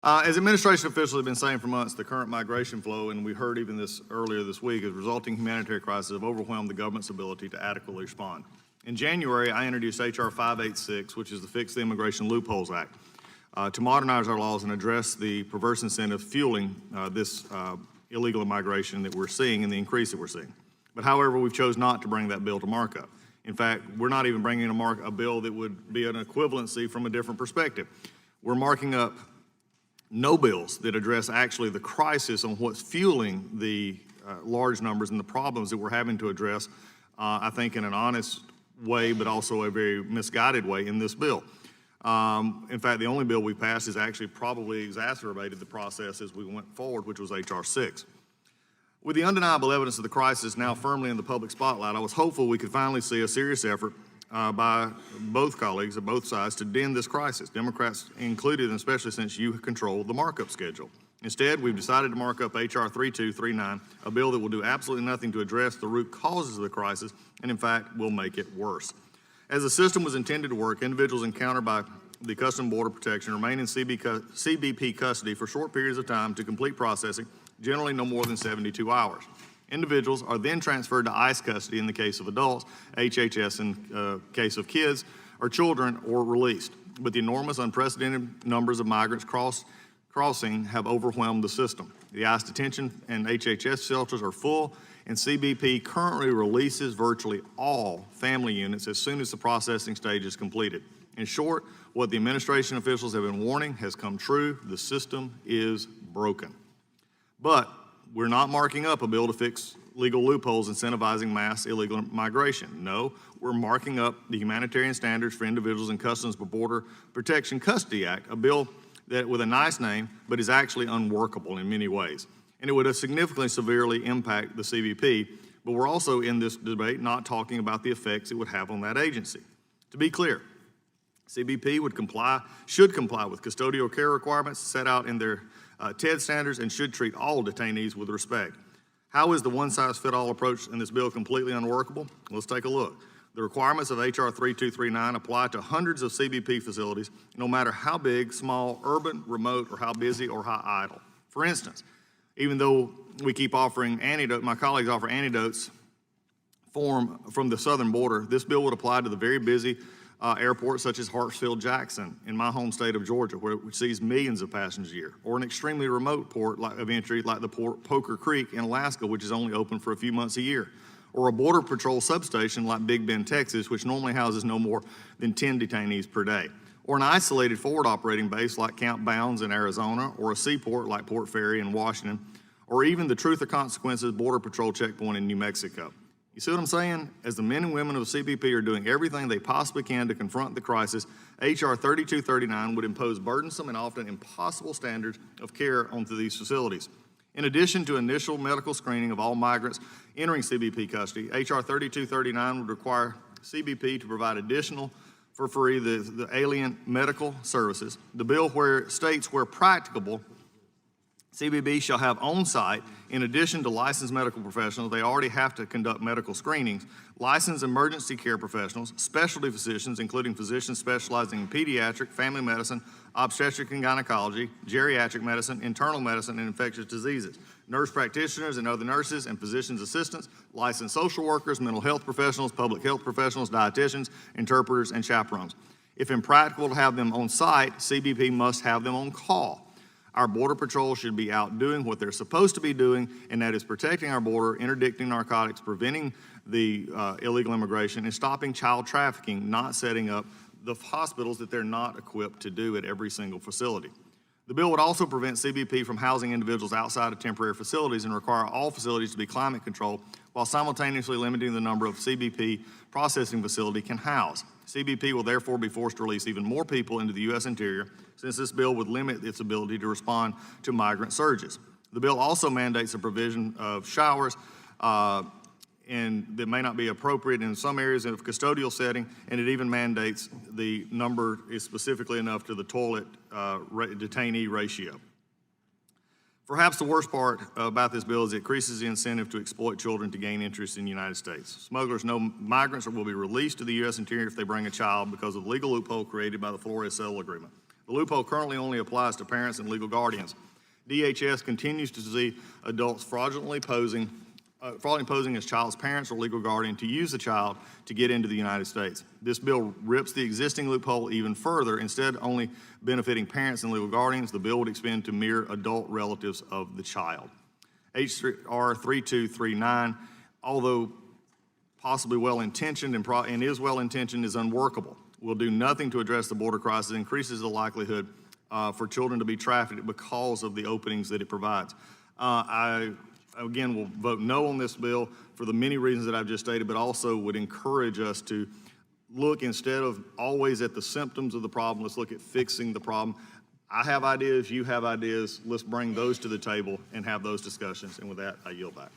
As administration officials have been saying for months, the current migration flow, and we heard even this earlier this week, is resulting humanitarian crisis have overwhelmed the government's ability to adequately respond. In January, I introduced H.R. 586, which is the Fix the Immigration Loopholes Act, to modernize our laws and address the perverse incentives fueling this illegal immigration that we're seeing and the increase that we're seeing. But however, we've chose not to bring that bill to markup. In fact, we're not even bringing a bill that would be an equivalency from a different perspective. We're marking up no bills that address actually the crisis on what's fueling the large numbers and the problems that we're having to address, I think in an honest way, but also a very misguided way in this bill. In fact, the only bill we passed has actually probably exacerbated the process as we went forward, which was H.R. 6. With the undeniable evidence of the crisis now firmly in the public spotlight, I was hopeful we could finally see a serious effort by both colleagues of both sides to end this crisis, Democrats included, and especially since you control the markup schedule. Instead, we've decided to mark up H.R. 3239, a bill that will do absolutely nothing to address the root causes of the crisis, and in fact, will make it worse. As the system was intended to work, individuals encountered by the Customs and Border Protection remain in CBP custody for short periods of time to complete processing, generally no more than 72 hours. Individuals are then transferred to ICE custody in the case of adults, HHS in case of kids or children, or released. But the enormous, unprecedented numbers of migrants crossing have overwhelmed the system. The ICE detention and HHS shelters are full, and CBP currently releases virtually all family units as soon as the processing stage is completed. In short, what the administration officials have been warning has come true. The system is broken. But we're not marking up a bill to fix legal loopholes incentivizing mass illegal migration. No, we're marking up the humanitarian standards for individuals in Customs and Border Protection Custody Act, a bill that with a nice name, but is actually unworkable in many ways. And it would have significantly severely impact the CBP, but we're also in this debate not talking about the effects it would have on that agency. To be clear, CBP should comply with custodial care requirements set out in their TED standards and should treat all detainees with respect. How is the one-size-fits-all approach in this bill completely unworkable? Let's take a look. The requirements of H.R. 3239 apply to hundreds of CBP facilities, no matter how big, small, urban, remote, or how busy or how idle. For instance, even though we keep offering antidotes, my colleagues offer antidotes from the southern border, this bill would apply to the very busy airports such as Hartsfield-Jackson in my home state of Georgia, which sees millions of passengers a year, or an extremely remote port of entry like the Port Poker Creek in Alaska, which is only open for a few months a year, or a Border Patrol substation like Big Bend, Texas, which normally houses no more than 10 detainees per day, or an isolated forward operating base like Camp Bounds in Arizona, or a seaport like Port Ferry in Washington, or even the Truth or Consequences Border Patrol checkpoint in New Mexico. You see what I'm saying? As the men and women of the CBP are doing everything they possibly can to confront the crisis, H.R. 3239 would impose burdensome and often impossible standards of care onto these facilities. In addition to initial medical screening of all migrants entering CBP custody, H.R. 3239 would require CBP to provide additional, for free, the alien medical services. The bill states where practicable, CBP shall have on-site, in addition to licensed medical professionals, they already have to conduct medical screenings, licensed emergency care professionals, specialty physicians, including physicians specializing in pediatric, family medicine, obstetric and gynecology, geriatric medicine, internal medicine, and infectious diseases, nurse practitioners and other nurses and physician's assistants, licensed social workers, mental health professionals, public health professionals, dietitians, interpreters, and chaperones. If impractical to have them on site, CBP must have them on call. Our Border Patrol should be out doing what they're supposed to be doing, and that is protecting our border, interdicting narcotics, preventing the illegal immigration, and stopping child trafficking, not setting up the hospitals that they're not equipped to do at every single facility. The bill would also prevent CBP from housing individuals outside of temporary facilities and require all facilities to be climate controlled while simultaneously limiting the number of CBP processing facility can house. CBP will therefore be forced to release even more people into the U.S. interior, since this bill would limit its ability to respond to migrant surges. The bill also mandates the provision of showers and that may not be appropriate in some areas of custodial setting, and it even mandates the number is specifically enough to the toilet detainee ratio. Perhaps the worst part about this bill is it increases the incentive to exploit children to gain interest in the United States. Smugglers know migrants will be released to the U.S. interior if they bring a child because of the legal loophole created by the Flores Settle Agreement. The loophole currently only applies to parents and legal guardians. DHS continues to see adults fraudulently posing as child's parents or legal guardian to use the child to get into the United States. This bill rips the existing loophole even further. Instead of only benefiting parents and legal guardians, the bill would expand to mere adult relatives of the child. H.R. 3239, although possibly well-intentioned and is well-intentioned, is unworkable. Will do nothing to address the border crisis, increases the likelihood for children to be trafficked because of the openings that it provides. I, again, will vote no on this bill for the many reasons that I've just stated, but also would encourage us to look, instead of always at the symptoms of the problem, let's look at fixing the problem. I have ideas, you have ideas, let's bring those to the table and have those discussions. And with that, I yield back.